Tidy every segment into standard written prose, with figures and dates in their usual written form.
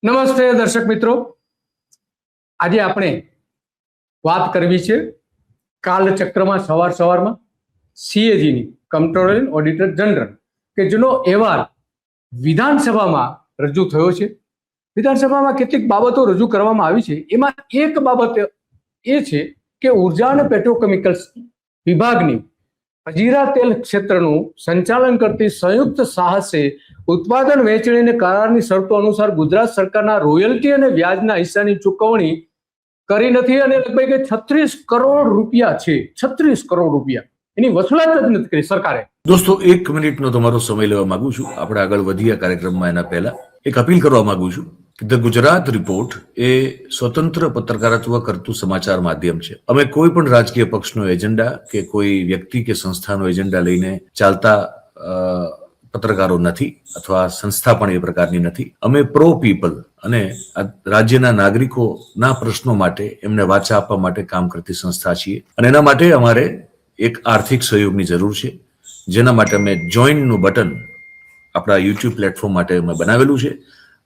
નમસ્તે દર્શક મિત્રો, આજે આપણે વાત કરવી છે કાલચક્રમાં સવારમાં સીએજીની કંટ્રોલર ઓડિટર જનરલ કે જેનો અહેવાલ વિધાનસભામાં રજૂ થયો છે. વિધાનસભામાં કેટલીક બાબતો રજૂ કરવામાં આવી છે. એમાં એક બાબત એ છે કે ઉર્જા અને પેટ્રોકેમિકલ્સ વિભાગની હજીરા તેલ ક્ષેત્રનું સંચાલન કરતી સંયુક્ત સાહસે ઉત્પાદન વેચણી અને કરારની શરતો અનુસાર ગુજરાત સરકારના રોયલ્ટી અને વ્યાજના હિસ્સાની ચૂકવણી કરી નથી અને લગભગ 36 કરોડ રૂપિયા છે. 36 કરોડ રૂપિયા એની વસૂલાત જ નથી કરી સરકારે. દોસ્તો, 1 મિનિટનો તમારો સમય લેવા માંગુ છું. આપણે આગળ વધીએ કાર્યક્રમમાં એના પહેલા એક અપીલ કરવા માંગુ છું. ધ ગુજરાત રિપોર્ટ એ સ્વતંત્ર પત્રકારત્વ કરતું સમાચાર માધ્યમ છે. અમે કોઈ પણ રાજકીય પક્ષનો એજન્ડા કે કોઈ વ્યક્તિ કે સંસ્થાનો એજન્ડા લઈને ચાલતા પત્રકારો નથી, અથવા સંસ્થા પણ એ પ્રકારની નથી. અમે પ્રો પીપલ અને રાજ્યના નાગરિકોના પ્રશ્નો માટે એમને વાચા આપવા માટે કામ કરતી સંસ્થા છીએ, અને એના માટે અમારે એક આર્થિક સહયોગની જરૂર છે, જેના માટે અમે જોઈનનું બટન આપણા યુટ્યુબ પ્લેટફોર્મ માટે અમે બનાવેલું છે.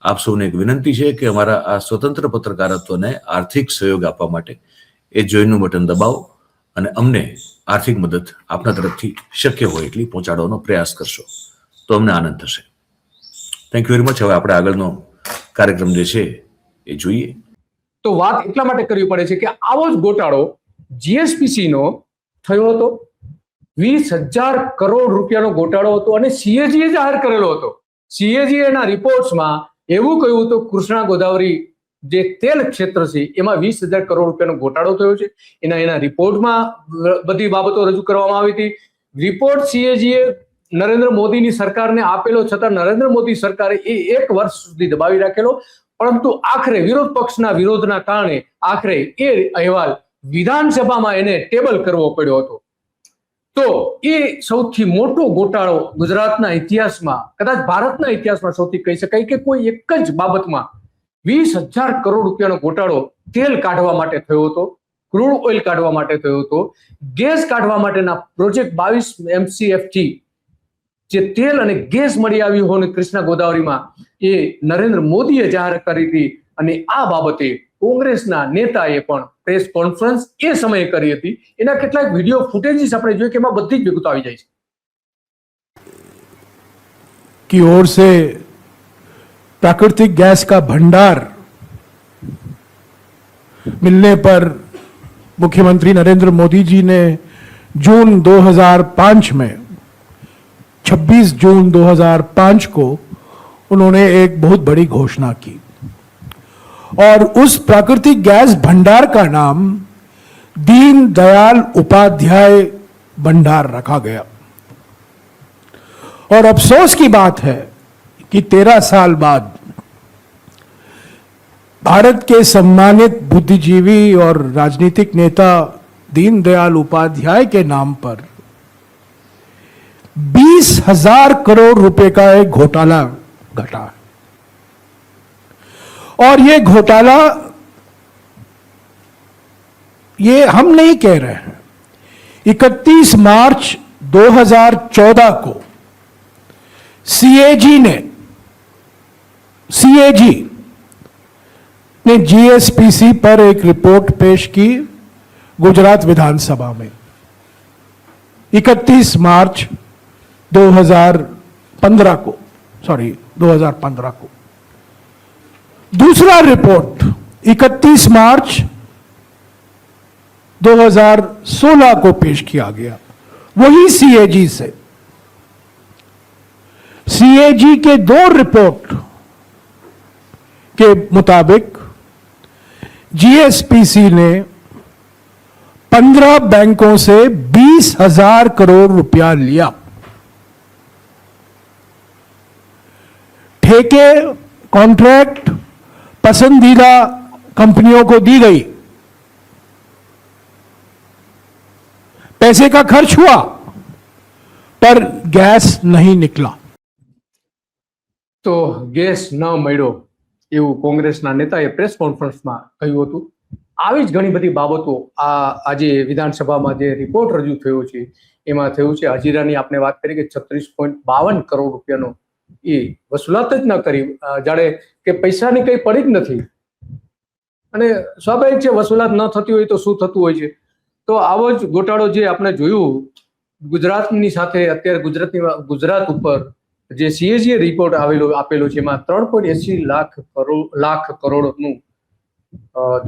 આપ સૌને એક વિનંતી છે કે અમારા આ સ્વતંત્ર પત્રકારત્વને આર્થિક સહયોગ આપવા માટે એ જોઈનનું બટન દબાવો અને અમને આર્થિક મદદ આપના તરફથી શક્ય હોય એટલી પહોંચાડવાનો પ્રયાસ કરશો તો અમને આનંદ થશે. Thank you very much. હવે આપણે આગળનો કાર્યક્રમ જે છે એ જોઈએ. તો વાત એટલા માટે કરવી પડે છે કે આવો જ ગોટાળો જીએસપીસી નો થયો હતો. 20,000 કરોડ રૂપિયાનો ગોટાળો હતો અને સીએજીએ જાહેર કરેલો હતો. સીએજીએ ના રિપોર્ટ્સમાં એવું કહ્યું હતું કૃષ્ણા ગોદાવરી જે તેલ ક્ષેત્ર છે એમાં 20,000 કરોડ રૂપિયાનો ગોટાળો થયો છે. એના રિપોર્ટમાં બધી બાબતો રજૂ કરવામાં આવી હતી. રિપોર્ટ સીએજીએ નરેન્દ્ર મોદીની સરકારને આપેલો, છતાં નરેન્દ્ર મોદી સરકારે એ 1 વર્ષ સુધી દબાવી રાખેલો. પરંતુ આખરે વિરોધ પક્ષના વિરોધના કારણે આખરે એ અહેવાલ વિધાનસભામાં એને ટેબલ કરવો પડ્યો હતો. તો એ સૌથી મોટો ગોટાળો ગુજરાતના ઇતિહાસમાં, કદાચ ભારતના ઇતિહાસમાં સૌથી કહી શકાય કે કોઈ એક જ બાબતમાં 20,000 કરોડ રૂપિયાનો ગોટાળો તેલ કાઢવા માટે થયો હતો, ક્રૂડ ઓઇલ કાઢવા માટે થયો હતો. ગેસ કાઢવા માટેના પ્રોજેક્ટ 22 MCFT જે તેલ અને ગેસ મળી આવ્યું હોય કૃષ્ણા ગોદાવરીમાં, એ નરેન્દ્ર મોદીએ જાહેર કરી હતી. અને આ બાબતે કોંગ્રેસના નેતાએ પણ પ્રેસ કોન્ફરન્સ એ સમયે કરી હતી. એના કેટલાક વિડીયો ફૂટેજીસ આપણે જોઈએ કે એમાં બધી જ વિગતો આવી જાય છે. की ओर से प्राकृतिक गैस का भंडार मिलने पर मुख्यमंत्री नरेंद्र मोदी जी ने जून 2005 में 26 जून 2005 को उन्होंने एक बहुत बड़ी घोषणा की और उस प्राकृतिक गैस भंडार का नाम दीन दयाल उपाध्याय भंडार रखा गया. और अफसोस की बात है कि 13 साल बाद भारत के सम्मानित बुद्धिजीवी और राजनीतिक नेता दीन दयाल उपाध्याय के नाम पर 20,000 करोड़ रुपए का एक घोटाला घटा. और ये घोटाला ये हम नहीं कह रहे हैं. 31 मार्च 2014 को सीएजी ने जीएसपीसी पर एक रिपोर्ट पेश की गुजरात विधानसभा में. 31 मार्च 2015 को दूसरा रिपोर्ट 31 मार्च 2016 को पेश किया गया, वही सीएजी से. सीएजी के 2 रिपोर्ट के मुताबिक जीएसपीसी ने 15 बैंकों से 20,000 करोड़ रुपया लिया. ठेके, कॉन्ट्रैक्ट पसंदीदा कंपनियों को दी गई. पैसे का खर्च हुआ पर गैस नहीं निकला. તો ગેસ ન મળ્યો એવું કોંગ્રેસના નેતાએ પ્રેસ કોન્ફરન્સમાં કહ્યું હતું. આવી જ ઘણી બધી બાબતો આજે વિધાનસભામાં જે રિપોર્ટ રજૂ થયો છે એમાં થયું છે. હજીરાની આપણે વાત કરી કે 36.52 કરોડ રૂપિયાનો એ વસૂલાત જ ન કરી, જાણે કે પૈસાની કંઈ પડી જ નથી. અને સ્વાભાવિક છે, વસૂલાત ન થતી હોય તો શું થતું હોય છે. તો આવો જ ગોટાળો જે આપણે જોયું ગુજરાતની સાથે, અત્યારે ગુજરાત ઉપર જે CAG રિપોર્ટ આપેલો છે, એમાં 3.80 લાખ કરોડનું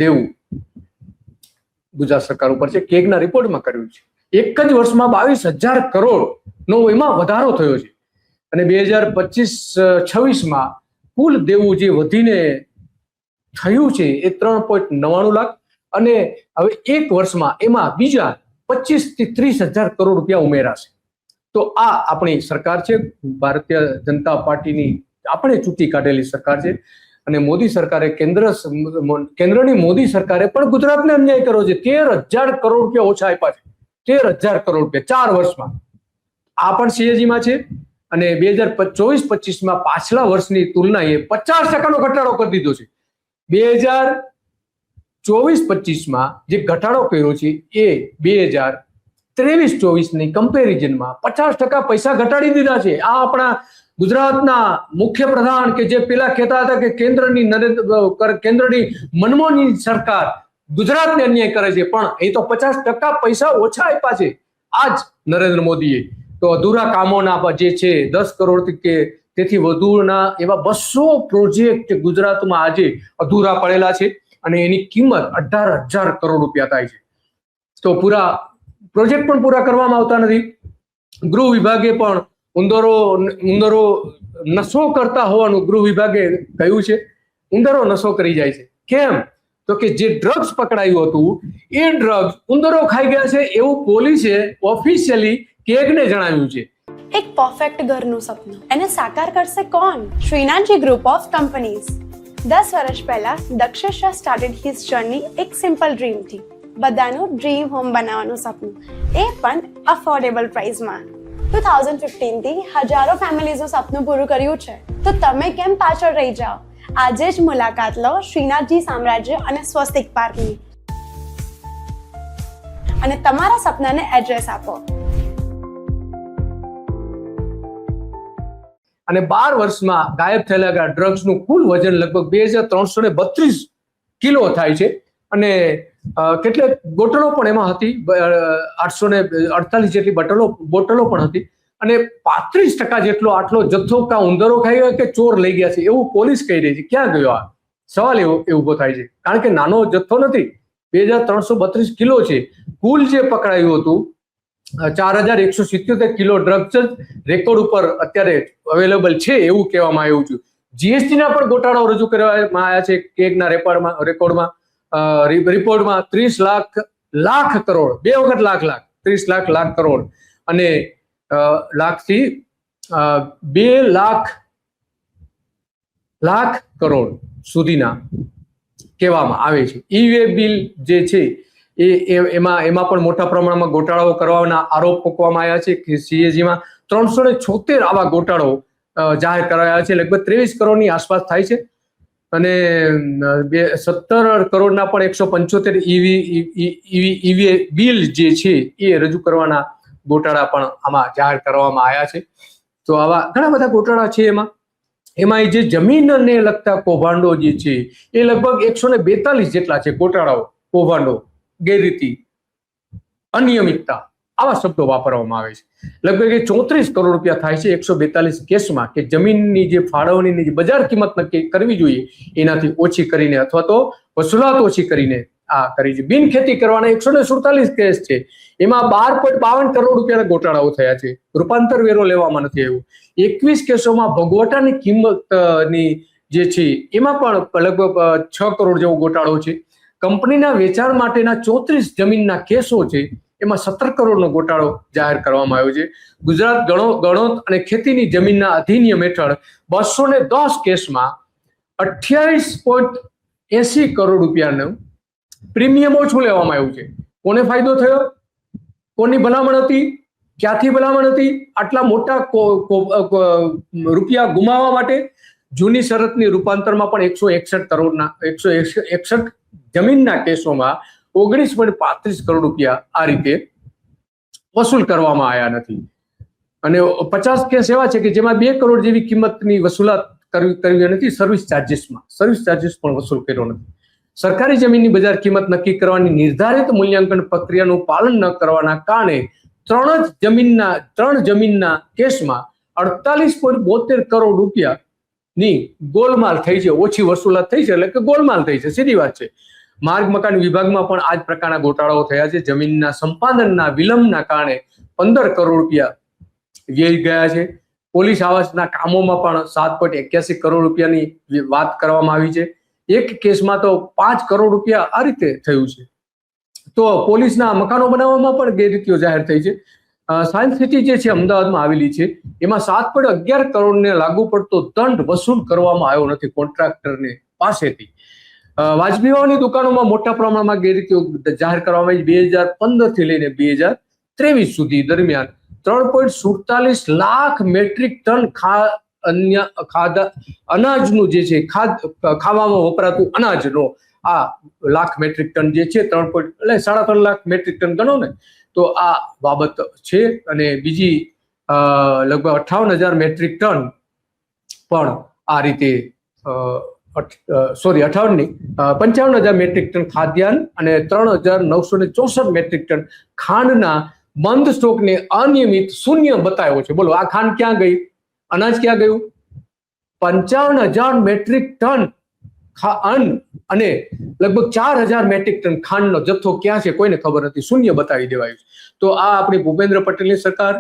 દેવું ગુજરાત સરકાર ઉપર છે. કેગના રિપોર્ટમાં કર્યું છે. એક જ વર્ષમાં 22,000 કરોડનો એમાં વધારો થયો છે. અને 2025-26માં કુલ દેવું જે વધીને થયું છે એ 3.99 લાખ, અને હવે એક વર્ષમાં એમાં બીજા 25,000 થી 30,000 કરોડ રૂપિયા ઉમેરાશે. તો આ આપણી સરકાર છે, ભારતીય જનતા પાર્ટીની આપણે ચૂંટી કાઢેલી સરકાર છે. અને મોદી સરકારે કેન્દ્રની મોદી સરકારે પણ ગુજરાતને અન્યાય કર્યો છે. 13,000 કરોડ રૂપિયા ઓછા આપ્યા છે. 13,000 કરોડ રૂપિયા 4 વર્ષમાં. આ પણ CAG-માં છે. અને 2024-25માં પાછલા વર્ષની તુલનાએ 50% ઘટાડો કરી દીધો છે. 2024-25માં જે ઘટાડો કર્યો છે એ 2023-24ની કમ્પેરિઝનમાં 50% પૈસા ઘટાડી દીધા છે. આ આપણા ગુજરાતના મુખ્ય પ્રધાન કે જે પેલા કહેતા હતા કે કેન્દ્રની મનમોહનની સરકાર ગુજરાતને અન્યાય કરે છે, પણ એ તો 50% પૈસા ઓછા આપ્યા છે આજ નરેન્દ્ર મોદીએ. તો અધૂરા કામોના જે છે 10 કરોડ કે તેથી વધુના એવા 200 પ્રોજેક્ટ ગુજરાતમાં આજે અધૂરા પડેલા છે, અને એની કિંમત 18,000 કરોડ રૂપિયા થાય છે. તો પ્રોજેક્ટ પણ પૂરા કરવામાં આવતા નથી. ગૃહ વિભાગે પણ ઉંદરો નશો કરતા હોવાનું ગૃહ વિભાગે કહ્યું છે. ઉંદરો નશો કરી જાય છે. કેમ? તો કે જે ડ્રગ્સ પકડાયું હતું એ ડ્રગ્સ ઉંદરો ખાઈ ગયા છે એવું પોલીસે ઓફિશિયલી કેગને જણાવ્યું છે. એક પરફેક્ટ ઘરનું સપનું એને સાકાર કરશે કોણ? Shrinathji group of companies. 10 વર્ષ પહેલા Dakshesh Shah started his journey એક સિમ્પલ ડ્રીમથી. બધાનું ડ્રીમ હોમ બનાવવાનું સપનું, એ પણ અફોર્ડેબલ પ્રાઇસમાં. 2015થી હજારો ફેમિલીઝનું સપનું પૂરું કર્યું છે. તો તમે કેમ પાછળ રહી જાઓ? આજે જ મુલાકાત લો શ્રીનાથજી સામ્રાજ્ય અને સ્વસ્તિક પાર્કની, અને તમારા સપનાને એડ્રેસ આપો. અને 12 વર્ષમાં ગાયબ થયેલા ડ્રગ્સનું કુલ વજન લગભગ 2,332 કિલો થાય છે. અને કેટલીક બોટલો પણ એમાં હતી, 848 જેટલી બોટલો પણ હતી. અને 35% જેટલો આટલો જથ્થો કાં ઉંદરો ખાઈ ગયો કે ચોર લઈ ગયા છે એવું પોલીસ કહી રહી છે. ક્યાં ગયો આ સવાલ એ ઉભો થાય છે, કારણ કે નાનો જથ્થો નથી. 2,332 કિલો છે. કુલ જે પકડાયું હતું 4,177 કિલો ડ્રગ્સ જ રેકોર્ડ ઉપર અત્યારે અવેલેબલ છે એવું કહેવામાં આવ્યું છે. GST-ના પણ ગોટાળો રજૂ કરવામાં આવ્યા છે કેગના રિપોર્ટમાં. 30 લાખ કરોડ, 2 વખત લાખ 30 લાખ કરોડ, અને લાખથી 2 લાખ કરોડ સુધીના કહેવામાં આવે છે. ઈ-વે બિલ જે છે એમાં પણ મોટા પ્રમાણમાં ગોટાળાઓ કરવાના આરોપ મૂકવામાં આવ્યા છે. CAG-માં 376 આવા ગોટાળો જાહેર કરાયા છે. લગભગ 23 કરોડની આસપાસ થાય છે. અને 17 કરોડના પણ 175 ઈ-વે બિલ જે છે એ રજૂ કરવાના ગોટાળા પણ આમાં જાહેર કરવામાં આવ્યા છે. તો આવા ઘણા બધા ગોટાળા છે. એમાં જે જમીનને લગતા કૌભાંડો જે છે એ લગભગ 142 જેટલા છે. ગોટાળાઓ, કૌભાંડો, ગેરરીતિ, અનિયમિતતા આવા શબ્દો વાપરવામાં આવે છે. લગભગ 34 કરોડ રૂપિયા થાય છે 142 કેસમાં, કે જમીનની જે ફાળવણીની જે બજાર કિંમત નક્કી કરવી જોઈએ એનાથી ઓછી કરીને અથવા તો વસૂલાત ઓછી કરીને આ કરી છે. બિનખેતી કરવાના 147 કેસ છે. એમાં 12.52 કરોડ રૂપિયાના ગોટાળાઓ થયા છે. રૂપાંતર વેરો લેવામાં નથી આવ્યો. 21 કેસોમાં ભોગવટાની કિંમતની જે છે એમાં પણ લગભગ 6 કરોડ જેવો ગોટાળો છે. કંપનીના વેચાણ માટેના 34 જમીનના કેસો છે, એમાં 17 કરોડનો ગોટાળો જાહેર કરવામાં આવ્યો છે. ગુજરાત ગણોત અને ખેતીની જમીનના અધિનિયમ હેઠળ 210 કેસમાં 28.80 કરોડ રૂપિયાનું પ્રીમિયમ ઓછું લેવામાં આવ્યું છે. કોને ફાયદો થયો? કોની ભલામણ હતી? ક્યાંથી ભલામણ હતી? આટલા મોટા રૂપિયા ગુમાવવા માટે જૂની શરતની રૂપાંતરમાં પણ 161 જમીનના કેસોમાં 19.35 કરોડ રૂપિયા આ રીતે વસૂલ કરવામાં આવ્યા નથી. અને 50 કેસ એવા છે કે જેમાં 2 કરોડ જેવી કિંમતની વસૂલાત કરવી નથી, સર્વિસ ચાર્જિસ પણ વસૂલ કર્યો નથી. સરકારી જમીનની બજાર કિંમત નક્કી કરવાની નિર્ધારિત મૂલ્યાંકન પ્રક્રિયાનું પાલન ન કરવાના કારણે ત્રણ જમીનના કેસમાં 48.72 કરોડ રૂપિયાની ગોલમાલ થઈ છે, ઓછી વસૂલાત થઈ છે, એટલે કે ગોલમાલ થઈ છે, સીધી વાત છે. માર્ગ મકાન વિભાગમાં પણ આ જ પ્રકારના ગોટાળાઓ થયા છે. જમીનના સંપાદનના વિલંબના કારણે 15 કરોડ રૂપિયા વ્યય ગયા છે. પોલીસ આવાસના કામોમાં પણ 7.81 કરોડ રૂપિયાની વાત કરવામાં આવી છે. એક કેસમાં તો 5 કરોડ રૂપિયા આ રીતે થયું છે. તો પોલીસના મકાનો બનાવવામાં પણ ગેરરીતિઓ જાહેર થઈ છે. સાયન્સ સિટી જે છે અમદાવાદમાં આવેલી છે, એમાં 7.11 કરોડને લાગુ પડતો દંડ વસૂલ કરવામાં આવ્યો નથી કોન્ટ્રાક્ટરને પાસેથી. વાજબી ભાવની દુકાનોમાં મોટા પ્રમાણમાં ગેરરીતિઓ જાહેર કરવામાં આવી. 2015 થી લઈને 2023 સુધી દરમિયાન 3.47 લાખ મેટ્રિક ટન અનાજનું જે છે ખાવામાં વપરાતું અનાજનો આ લાખ મેટ્રિક ટન જે છે 3.3 લાખ મેટ્રિક ટન ગણો ને તો આ બાબત છે. અને બીજી લગભગ 58,000 મેટ્રિક ટન પણ આ રીતે 55,000 મેટ્રિક ટન ખાદ્યાન્ન અને 3,964 મેટ્રિક ટન ખાંડના બંધ સ્ટોકને અનિયમિત શૂન્ય બતાવ્યો છે. બોલો, આ ખાંડ ક્યાં ગઈ? અનાજ ક્યાં ગયું? 55,000 મેટ્રિક ટન અન્ન અને લગભગ 4,000 મેટ્રિક ટન ખાંડનો જથ્થો ક્યાં છે કોઈને ખબર નથી, શૂન્ય બતાવી દેવાયું છે. તો આ આપણી ભૂપેન્દ્ર પટેલની સરકાર,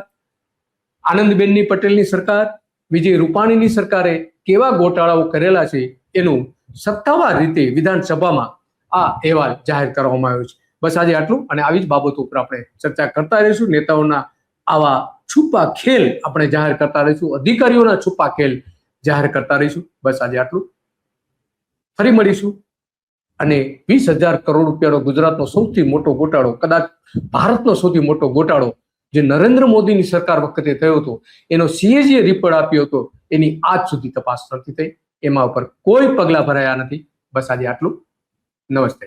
આનંદબેનની પટેલની સરકાર, વિજય રૂપાણીની સરકારે કેવા ગોટાળાઓ કરેલા છે એનું સત્તાવાર રીતે વિધાનસભામાં આ અહેવાલ જાહેર કરવામાં આવ્યો છે. બસ આજે આટલું, અને આવી જ બાબતો ઉપર આપણે ચર્ચા કરતા રહીશું. નેતાઓના આવા છુપા ખેલ આપણે જાહેર કરતા રહીશું, અધિકારીઓના છુપા ખેલ જાહેર કરતા રહીશું. બસ આજે આટલું. ફરી મળીશું. અને 20,000 કરોડ રૂપિયાનો ગુજરાતનો સૌથી મોટો ગોટાળો, કદાચ ભારતનો સૌથી મોટો ગોટાળો જે નરેન્દ્ર મોદીની સરકાર વખતે થયો હતો, એનો CAG રિપોર્ટ આપ્યો હતો, એની આજ સુધી તપાસ નથી થઈ. એમાં ઉપર કોઈ પગલા ભરાયા નથી. બસ આજે આટલું. નમસ્તે.